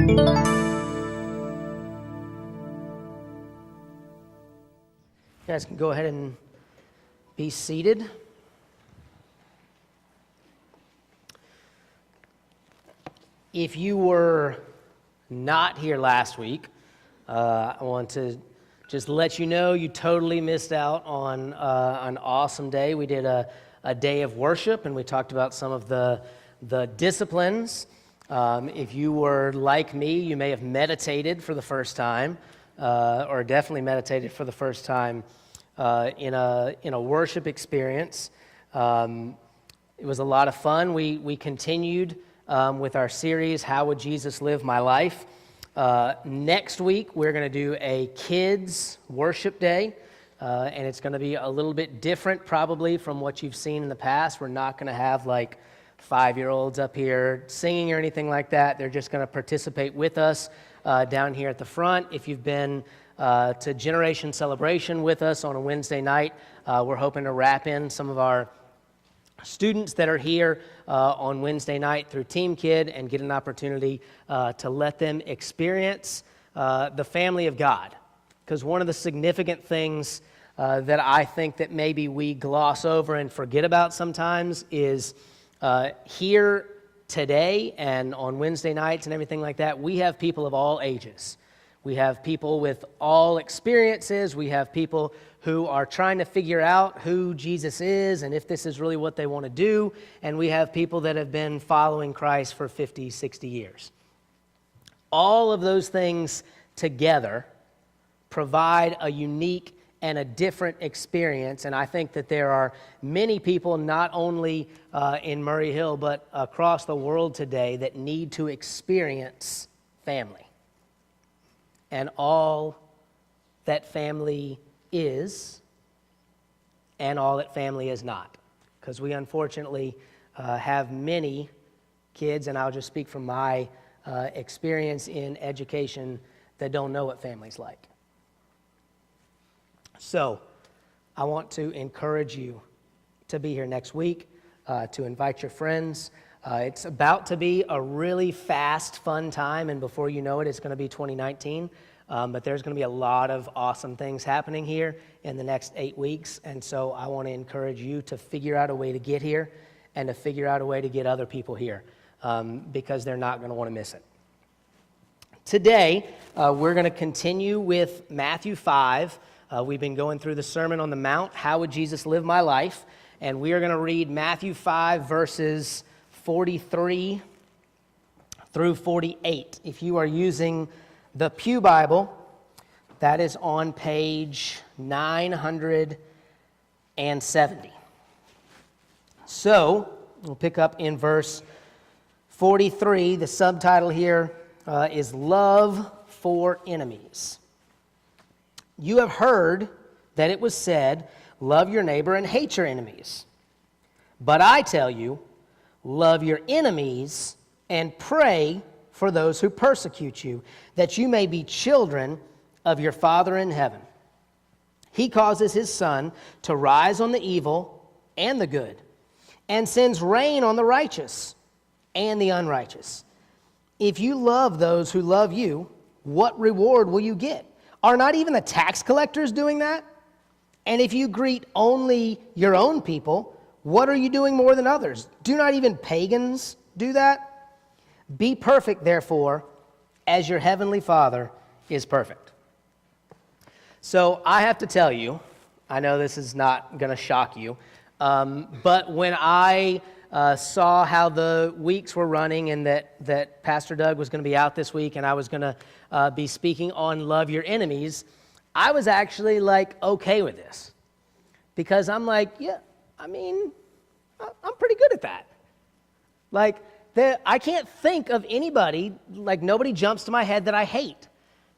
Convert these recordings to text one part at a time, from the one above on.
You guys can go ahead and be seated. If you were not here last week, I want to just let you know you totally missed out on an awesome day. We did a day of worship, and we talked about some of the disciplines. If you were like me, you may have meditated for the first time, or definitely meditated for the first time in a worship experience. It was a lot of fun. We continued with our series, How Would Jesus Live My Life? Next week, we're going to do a kids worship day, and it's going to be a little bit different probably from what you've seen in the past. We're not going to have like 5-year-olds up here singing or anything like that. They're just going to participate with us down here at the front. If you've been to Generation Celebration with us on a Wednesday night, we're hoping to wrap in some of our students that are here on Wednesday night through Team Kid and get an opportunity to let them experience the family of God. Because one of the significant things that I think that maybe we gloss over and forget about sometimes is here today and on Wednesday nights and everything like that, we have people of all ages. We have people with all experiences. We have people who are trying to figure out who Jesus is and if this is really what they want to do. And we have people that have been following Christ for 50, 60 years. All of those things together provide a unique and a different experience. And I think that there are many people, not only in Murray Hill, but across the world today that need to experience family. And all that family is, and all that family is not. Because we unfortunately have many kids, and I'll just speak from my experience in education, that don't know what family's like. So I want to encourage you to be here next week, to invite your friends. It's about to be a really fast, fun time, and before you know it, it's going to be 2019. But there's going to be a lot of awesome things happening here in the next 8 weeks, and so I want to encourage you to figure out a way to get here and to figure out a way to get other people here, because they're not going to want to miss it. Today, we're going to continue with Matthew 5. We've been going through the Sermon on the Mount, How Would Jesus Live My Life? And we are going to read Matthew 5, verses 43 through 48. If you are using the Pew Bible, that is on page 970. So, we'll pick up in verse 43. The subtitle here is Love for Enemies. You have heard that it was said, love your neighbor and hate your enemies. But I tell you, love your enemies and pray for those who persecute you, that you may be children of your Father in heaven. He causes his sun to rise on the evil and the good, and sends rain on the righteous and the unrighteous. If you love those who love you, what reward will you get? Are not even the tax collectors doing that? And if you greet only your own people, what are you doing more than others? Do not even pagans do that? Be perfect, therefore, as your heavenly Father is perfect. So I have to tell you, I know this is not going to shock you, but when I saw how the weeks were running and that Pastor Doug was going to be out this week and I was going to be speaking on love your enemies, I was actually like okay with this. Because I'm like, yeah, I mean, I'm pretty good at that. Like, I can't think of anybody, like nobody jumps to my head that I hate.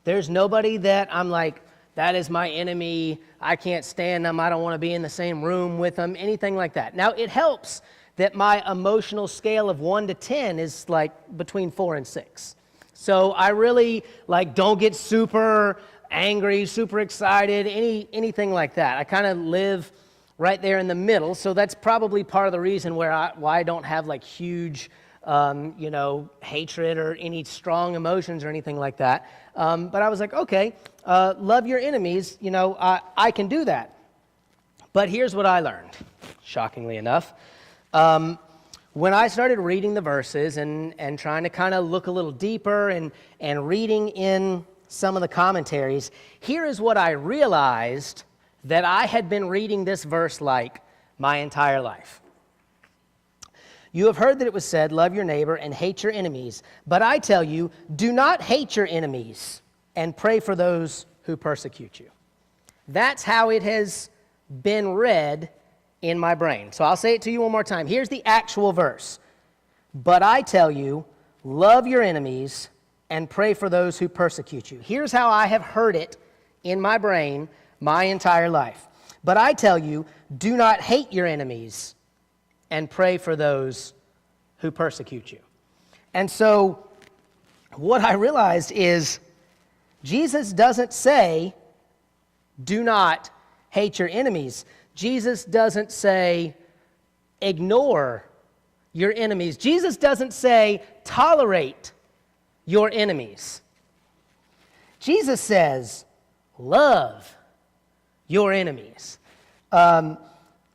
There's nobody that I'm like, that is my enemy, I can't stand them, I don't want to be in the same room with them, anything like that. Now, it helps that my emotional scale of 1 to 10 is like between 4 and 6. So I really like don't get super angry, super excited, anything like that. I kind of live right there in the middle. So that's probably part of the reason why I don't have like huge hatred or any strong emotions or anything like that. But I was like, okay, love your enemies. I can do that. But here's what I learned, shockingly enough. When I started reading the verses and trying to kind of look a little deeper and reading in some of the commentaries, here is what I realized that I had been reading this verse like my entire life. You have heard that it was said, love your neighbor and hate your enemies. But I tell you, do not hate your enemies and pray for those who persecute you. That's how it has been read in my brain. So I'll say it to you one more time. Here's the actual verse. But I tell you, love your enemies and pray for those who persecute you. Here's how I have heard it in my brain my entire life. But I tell you, do not hate your enemies and pray for those who persecute you. And so what I realized is Jesus doesn't say, do not hate your enemies. Jesus doesn't say, ignore your enemies. Jesus doesn't say, tolerate your enemies. Jesus says, love your enemies.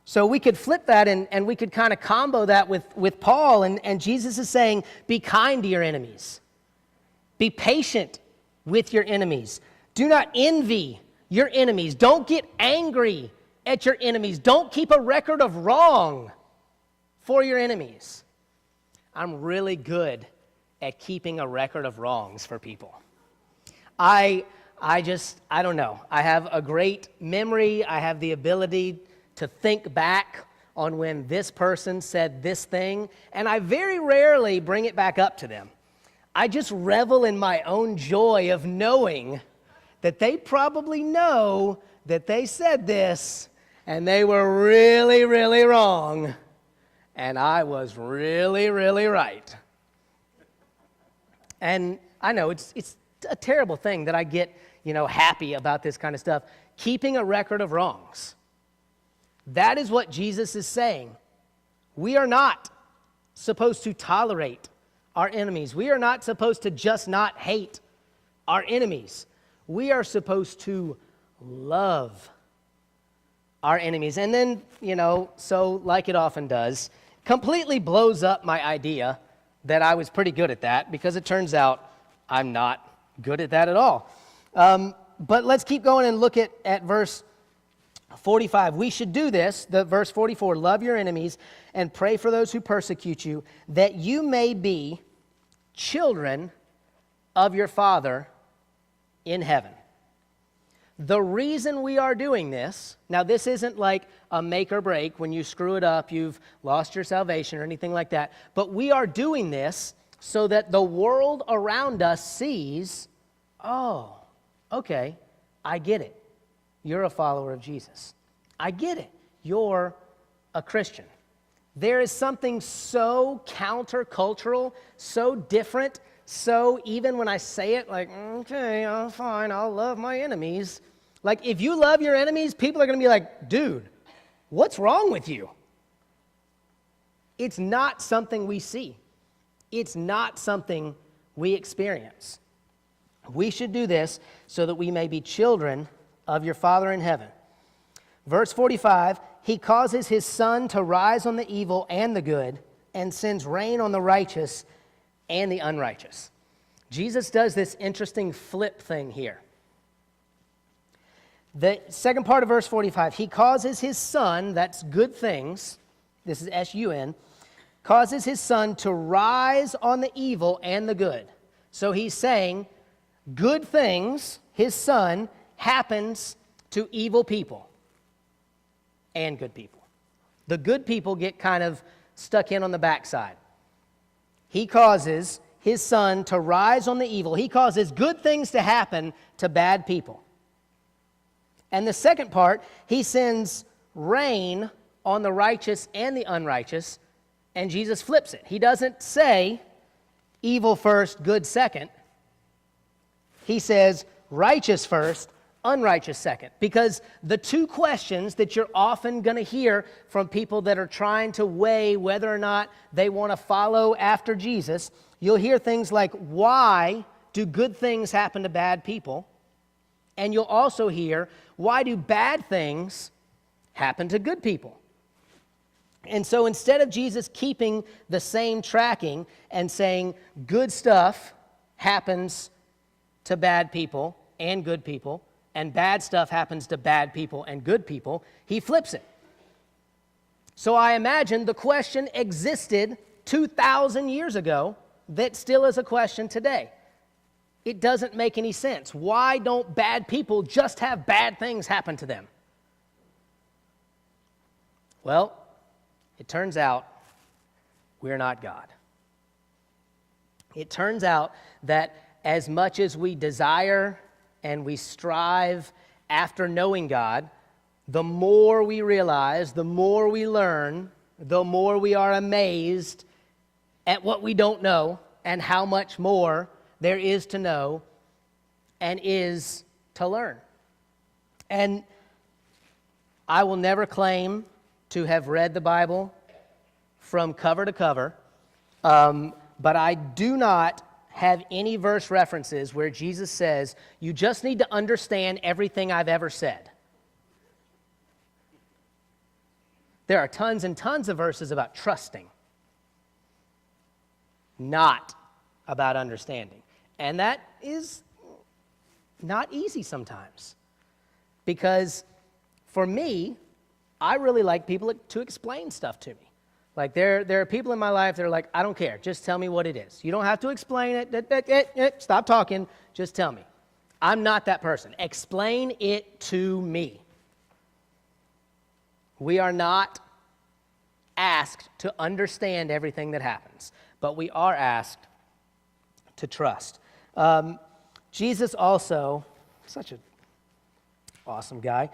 So we could flip that and we could kind of combo that with Paul. And Jesus is saying, be kind to your enemies. Be patient with your enemies. Do not envy your enemies. Don't get angry at your enemies. Don't keep a record of wrong for your enemies. I'm really good at keeping a record of wrongs for people. I don't know. I have a great memory. I have the ability to think back on when this person said this thing, and I very rarely bring it back up to them. I just revel in my own joy of knowing that they probably know that they said this, and they were really, really wrong, and I was really, really right. And I know it's a terrible thing that I get, happy about this kind of stuff. Keeping a record of wrongs. That is what Jesus is saying. We are not supposed to tolerate our enemies. We are not supposed to just not hate our enemies. We are supposed to love our enemies. And then, so like it often does, completely blows up my idea that I was pretty good at that, because it turns out I'm not good at that at all. But let's keep going and look at verse 45. We should do this, the verse 44, love your enemies and pray for those who persecute you, that you may be children of your Father in heaven. The reason we are doing this, now this isn't like a make or break. When you screw it up, you've lost your salvation or anything like that. But we are doing this so that the world around us sees, oh, okay, I get it. You're a follower of Jesus. I get it. You're a Christian. There is something so countercultural, so different, so even when I say it, like, okay, I'm fine, I'll love my enemies. Like, if you love your enemies, people are going to be like, dude, what's wrong with you? It's not something we see. It's not something we experience. We should do this so that we may be children of your Father in heaven. Verse 45, he causes his sun to rise on the evil and the good, and sends rain on the righteous and the unrighteous. Jesus does this interesting flip thing here. The second part of verse 45, he causes his sun, that's good things, this is S-U-N, causes his sun to rise on the evil and the good. So he's saying good things, his sun, happens to evil people and good people. The good people get kind of stuck in on the backside. He causes his sun to rise on the evil. He causes good things to happen to bad people. And the second part, he sends rain on the righteous and the unrighteous, and Jesus flips it. He doesn't say evil first, good second. He says righteous first, unrighteous second. Because the two questions that you're often going to hear from people that are trying to weigh whether or not they want to follow after Jesus, you'll hear things like, why do good things happen to bad people? And you'll also hear, why do bad things happen to good people? And so instead of Jesus keeping the same tracking and saying good stuff happens to bad people and good people, and bad stuff happens to bad people and good people, he flips it. So I imagine the question existed 2,000 years ago that still is a question today. It doesn't make any sense. Why don't bad people just have bad things happen to them? Well, it turns out we're not God. It turns out that as much as we desire and we strive after knowing God, the more we realize, the more we learn, the more we are amazed at what we don't know and how much more there is to know and is to learn. And I will never claim to have read the Bible from cover to cover, but I do not have any verse references where Jesus says, you just need to understand everything I've ever said. There are tons and tons of verses about trusting, not about understanding. And that is not easy sometimes. Because for me, I really like people to explain stuff to me. Like there are people in my life that are like, I don't care, just tell me what it is. You don't have to explain it, stop talking, just tell me. I'm not that person. Explain it to me. We are not asked to understand everything that happens, but we are asked to trust. Jesus also, such an awesome guy.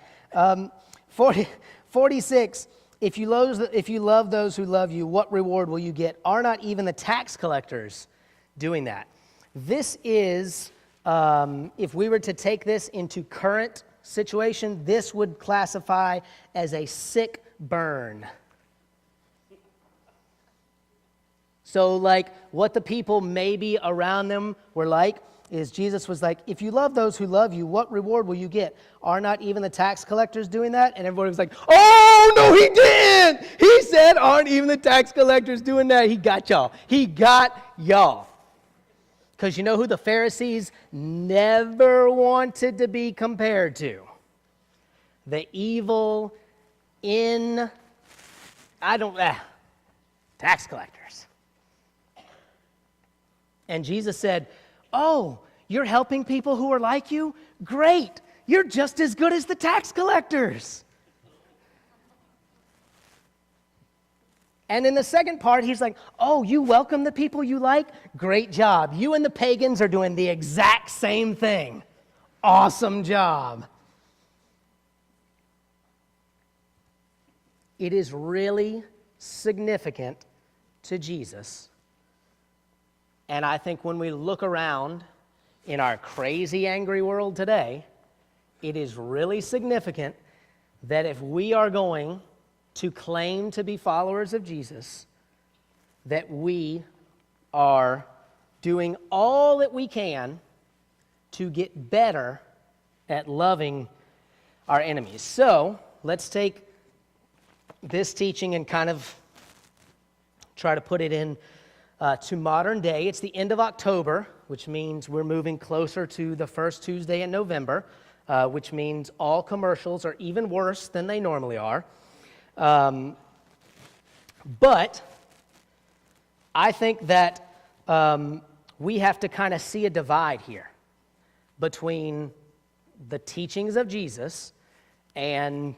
46, if you love those who love you, what reward will you get? Are not even the tax collectors doing that? This is, if we were to take this into current situation, this would classify as a sick burn. So like what the people maybe around them were like is Jesus was like, if you love those who love you, what reward will you get? Are not even the tax collectors doing that? And everybody was like, oh, no, he didn't. He said, aren't even the tax collectors doing that? He got y'all. He got y'all. Because you know who the Pharisees never wanted to be compared to? The evil tax collectors. And Jesus said, oh, you're helping people who are like you? Great. You're just as good as the tax collectors. And in the second part, he's like, oh, you welcome the people you like? Great job. You and the pagans are doing the exact same thing. Awesome job. It is really significant to Jesus. And I think when we look around in our crazy, angry world today, it is really significant that if we are going to claim to be followers of Jesus, that we are doing all that we can to get better at loving our enemies. So let's take this teaching and kind of try to put it in to modern day. It's the end of October, which means we're moving closer to the first Tuesday in November, which means all commercials are even worse than they normally are. But I think that we have to kind of see a divide here between the teachings of Jesus and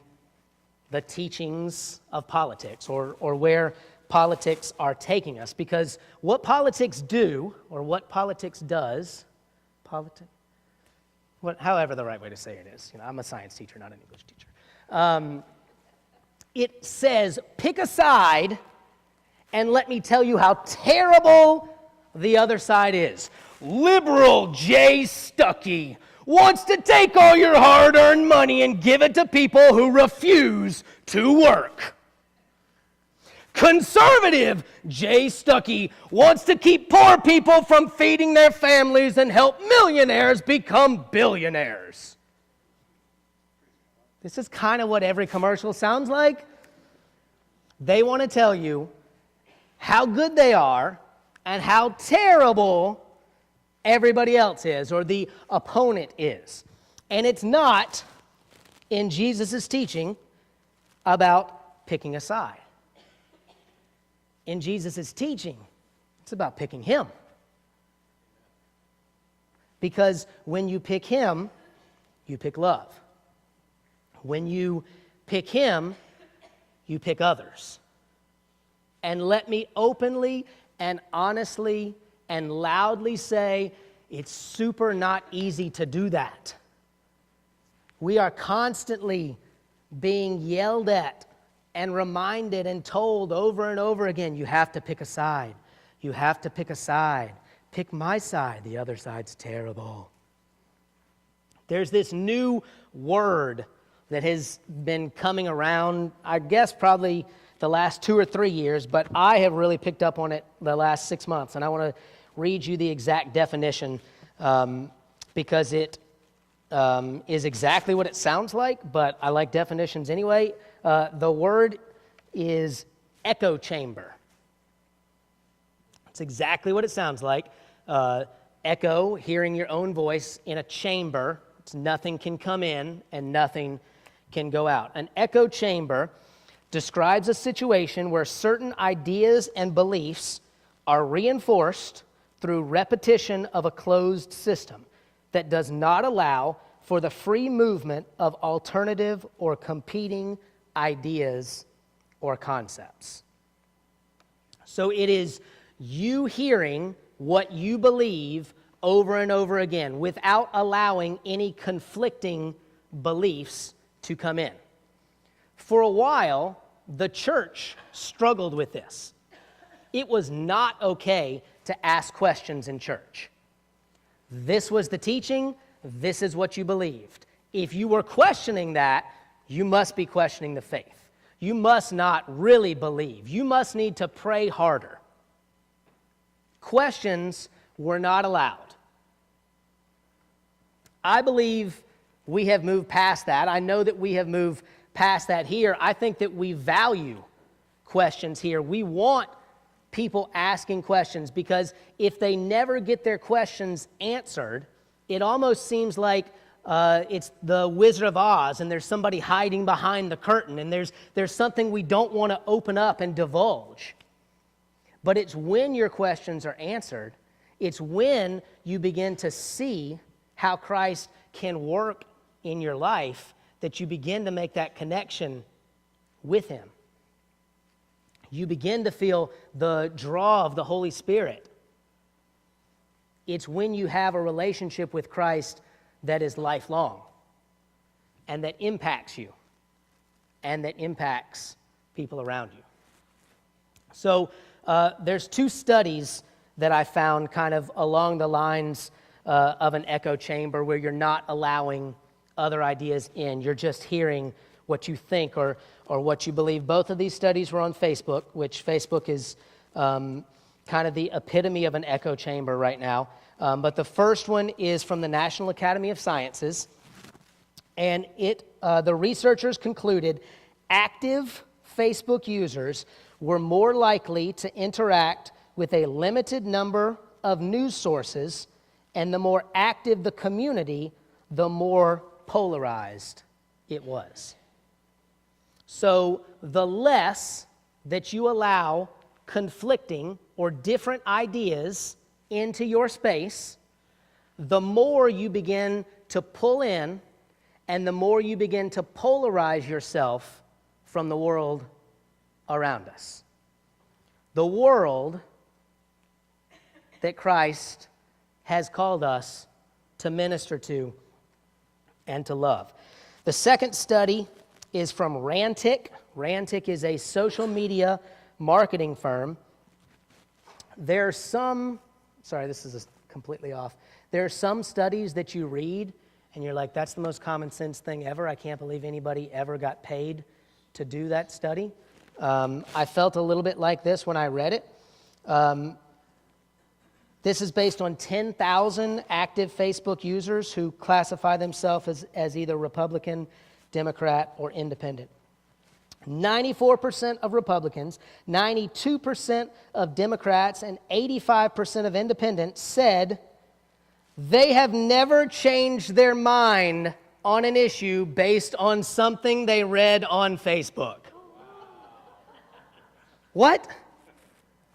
the teachings of politics, or where politics are taking us. Because what politics do, or what politics does, however the right way to say it is, I'm a science teacher, not an English teacher. It says, pick a side and let me tell you how terrible the other side is. Liberal Jay Stuckey wants to take all your hard-earned money and give it to people who refuse to work. Conservative Jay Stuckey wants to keep poor people from feeding their families and help millionaires become billionaires. This is kind of what every commercial sounds like. They want to tell you how good they are and how terrible everybody else is or the opponent is. And it's not, in Jesus' teaching, about picking a side. In Jesus' teaching, it's about picking him. Because when you pick him, you pick love. When you pick him, you pick others. And let me openly and honestly and loudly say, it's super not easy to do that. We are constantly being yelled at and reminded and told over and over again, you have to pick a side. You have to pick a side. Pick my side. The other side's terrible. There's this new word that has been coming around, I guess probably the last 2 or 3 years, but I have really picked up on it the last 6 months. And I want to read you the exact definition because it is exactly what it sounds like, but I like definitions anyway. The word is echo chamber. It's exactly what it sounds like. Echo, hearing your own voice in a chamber. It's nothing can come in and nothing can go out. An echo chamber describes a situation where certain ideas and beliefs are reinforced through repetition of a closed system that does not allow for the free movement of alternative or competing ideas or concepts. So it is you hearing what you believe over and over again without allowing any conflicting beliefs to come in. For a while, the church struggled with this. It was not okay to ask questions in church. This was the teaching. This is what you believed. If you were questioning that, you must be questioning the faith. You must not really believe. You must need to pray harder. Questions were not allowed. I believe we have moved past that. I know that we have moved past that here. I think that we value questions here. We want people asking questions because if they never get their questions answered, it almost seems like it's the Wizard of Oz and there's somebody hiding behind the curtain and there's something we don't want to open up and divulge. But it's when your questions are answered, it's when you begin to see how Christ can work in your life that you begin to make that connection with him. You begin to feel the draw of the Holy Spirit. It's when you have a relationship with Christ that is lifelong and that impacts you and that impacts people around you. So there's 2 studies that I found kind of along the lines of an echo chamber where you're not allowing other ideas in. You're just hearing what you think or what you believe. Both of these studies were on Facebook, which Facebook is kind of the epitome of an echo chamber right now. But the first one is from the National Academy of Sciences, and the researchers concluded active Facebook users were more likely to interact with a limited number of news sources, and the more active the community, the more polarized it was. So the less that you allow conflicting or different ideas into your space, the more you begin to pull in and the more you begin to polarize yourself from the world around us. The world that Christ has called us to minister to and to love. The second study is from Rantic. Rantic is a social media marketing firm. There are some studies that you read and you're like, that's the most common sense thing ever. I can't believe anybody ever got paid to do that study. I felt a little bit like this when I read it. This is based on 10,000 active Facebook users who classify themselves as either Republican, Democrat, or Independent. 94% of Republicans, 92% of Democrats, and 85% of Independents said they have never changed their mind on an issue based on something they read on Facebook. What?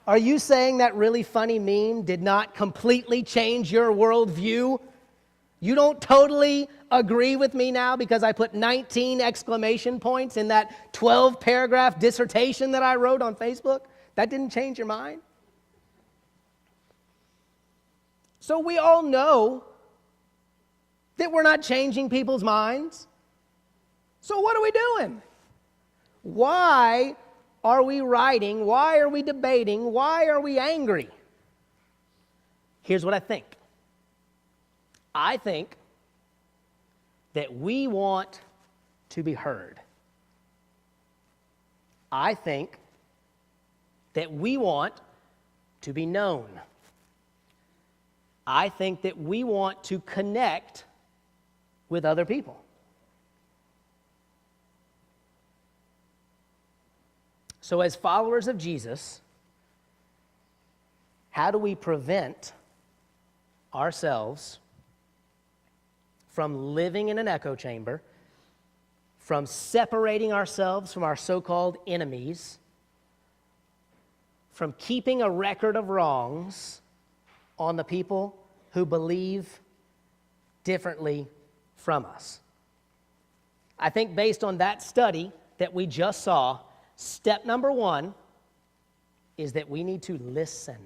Are you saying that really funny meme did not completely change your worldview? You don't totally agree with me now because I put 19 exclamation points in that 12-paragraph dissertation that I wrote on Facebook? That didn't change your mind? So we all know that we're not changing people's minds. So what are we doing? Why are we writing? Why are we debating? Why are we angry? Here's what I think. I think that we want to be heard. I think that we want to be known. I think that we want to connect with other people. So as followers of Jesus, how do we prevent ourselves from living in an echo chamber, from separating ourselves from our so-called enemies, from keeping a record of wrongs on the people who believe differently from us? I think based on that study that we just saw, step number one is that we need to listen.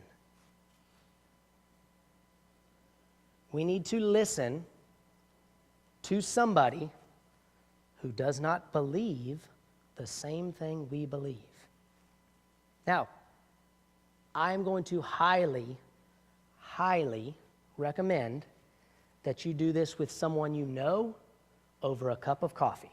We need to listen to somebody who does not believe the same thing we believe. Now, I'm going to highly recommend that you do this with someone you know over a cup of coffee.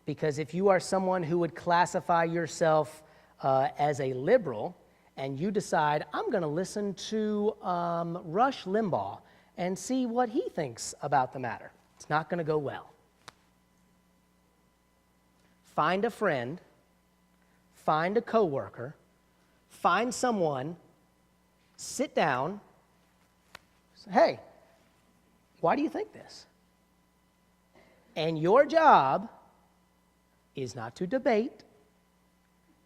Because if you are someone who would classify yourself as a liberal, and you decide, I'm going to listen to Rush Limbaugh and see what he thinks about the matter, it's not going to go well. Find a friend, find a coworker, find someone, sit down, say, hey, why do you think this? And your job is not to debate,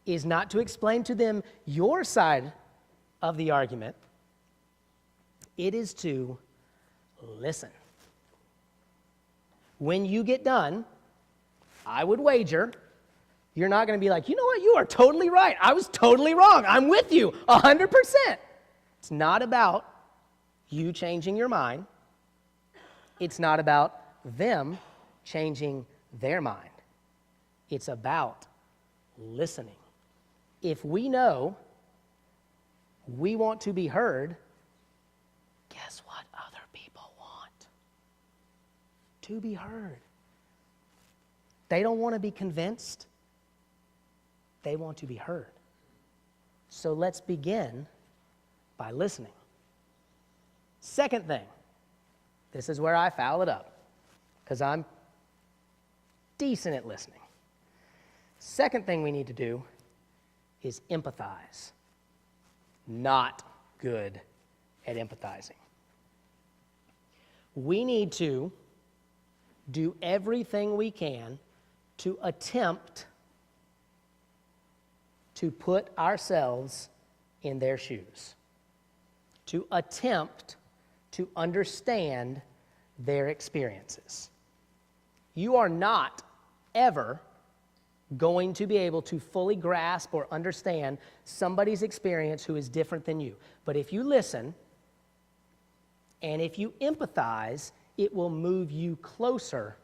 is not to explain to them your side of the argument. It is to listen. When you get done, I would wager you're not going to be like, you know what, you are totally right. I was totally wrong. I'm with you 100%. It's not about you changing your mind. It's not about them changing their mind. It's about listening. If we know we want to be heard, guess what other people want? To be heard. They don't want to be convinced. They want to be heard. So let's begin by listening. Second thing, this is where I foul it up, because I'm decent at listening. Second thing we need to do is empathize. Not good at empathizing. We need to do everything we can to attempt to put ourselves in their shoes, to attempt to understand their experiences. You are not ever going to be able to fully grasp or understand somebody's experience who is different than you. But if you listen and if you empathize, it will move you closer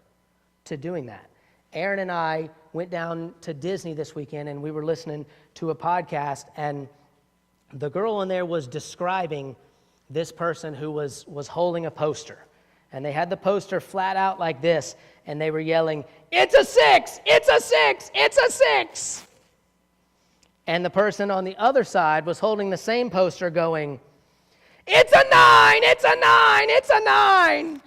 to doing that. Aaron and I went down to Disney this weekend, and we were listening to a podcast, and the girl in there was describing this person who was holding a poster. And they had the poster flat out like this, and they were yelling, "It's a 6! It's a 6! It's a 6!" And the person on the other side was holding the same poster going, "It's a 9! It's a 9! It's a 9!"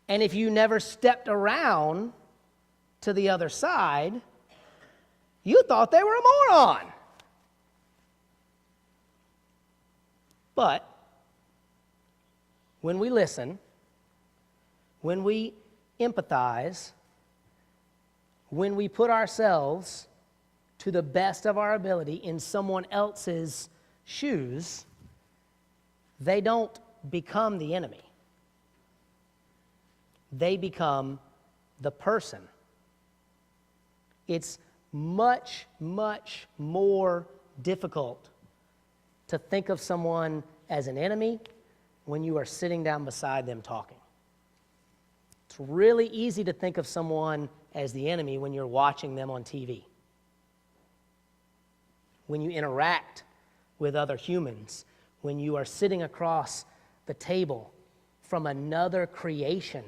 And if you never stepped around to the other side, you thought they were a moron. But when we listen, when we empathize, when we put ourselves to the best of our ability in someone else's shoes, they don't become the enemy. They become the person. It's much, much more difficult to think of someone as an enemy when you are sitting down beside them talking. It's really easy to think of someone as the enemy when you're watching them on TV. When you interact with other humans, when you are sitting across the table from another creation,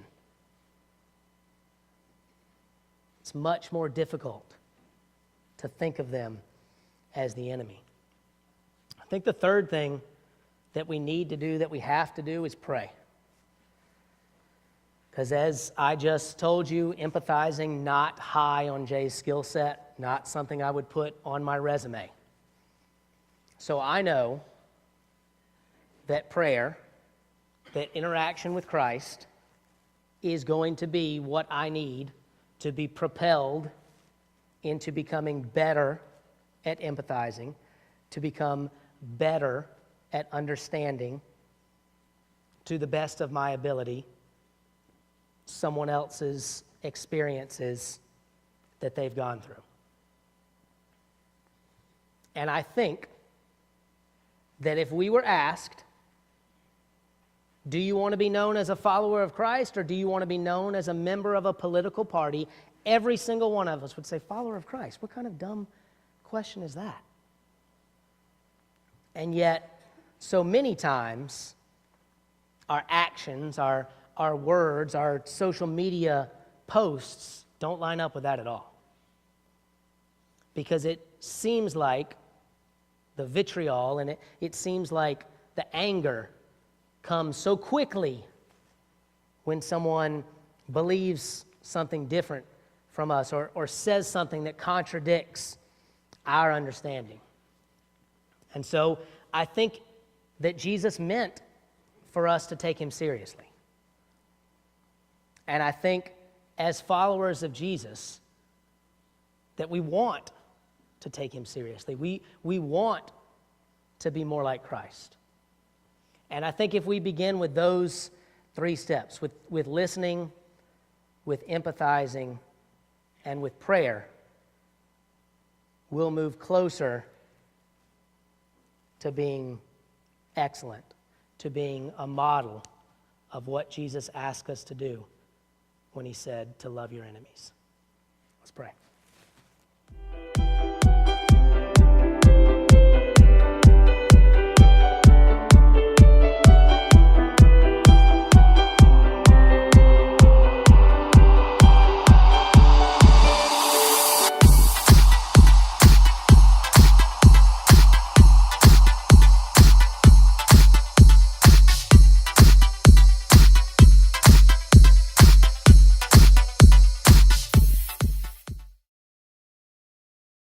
it's much more difficult to think of them as the enemy. I think the third thing that we need to do, that we have to do, is pray. Because as I just told you, empathizing, not high on Jay's skill set, not something I would put on my resume. So I know that prayer, that interaction with Christ, is going to be what I need to be propelled into becoming better at empathizing, to become better at understanding, to the best of my ability, someone else's experiences that they've gone through. And I think that if we were asked, do you want to be known as a follower of Christ, or do you want to be known as a member of a political party, every single one of us would say, follower of Christ. What kind of dumb question is that? And yet, so many times, our actions, our words, our social media posts don't line up with that at all. Because it seems like the vitriol and it seems like the anger comes so quickly when someone believes something different from us or says something that contradicts our understanding. And so I think that Jesus meant for us to take him seriously. And I think as followers of Jesus that we want to take him seriously. We want to be more like Christ. And I think if we begin with those three steps, with listening, with empathizing, and with prayer, we'll move closer to being excellent, to being a model of what Jesus asked us to do when he said to love your enemies. Let's pray.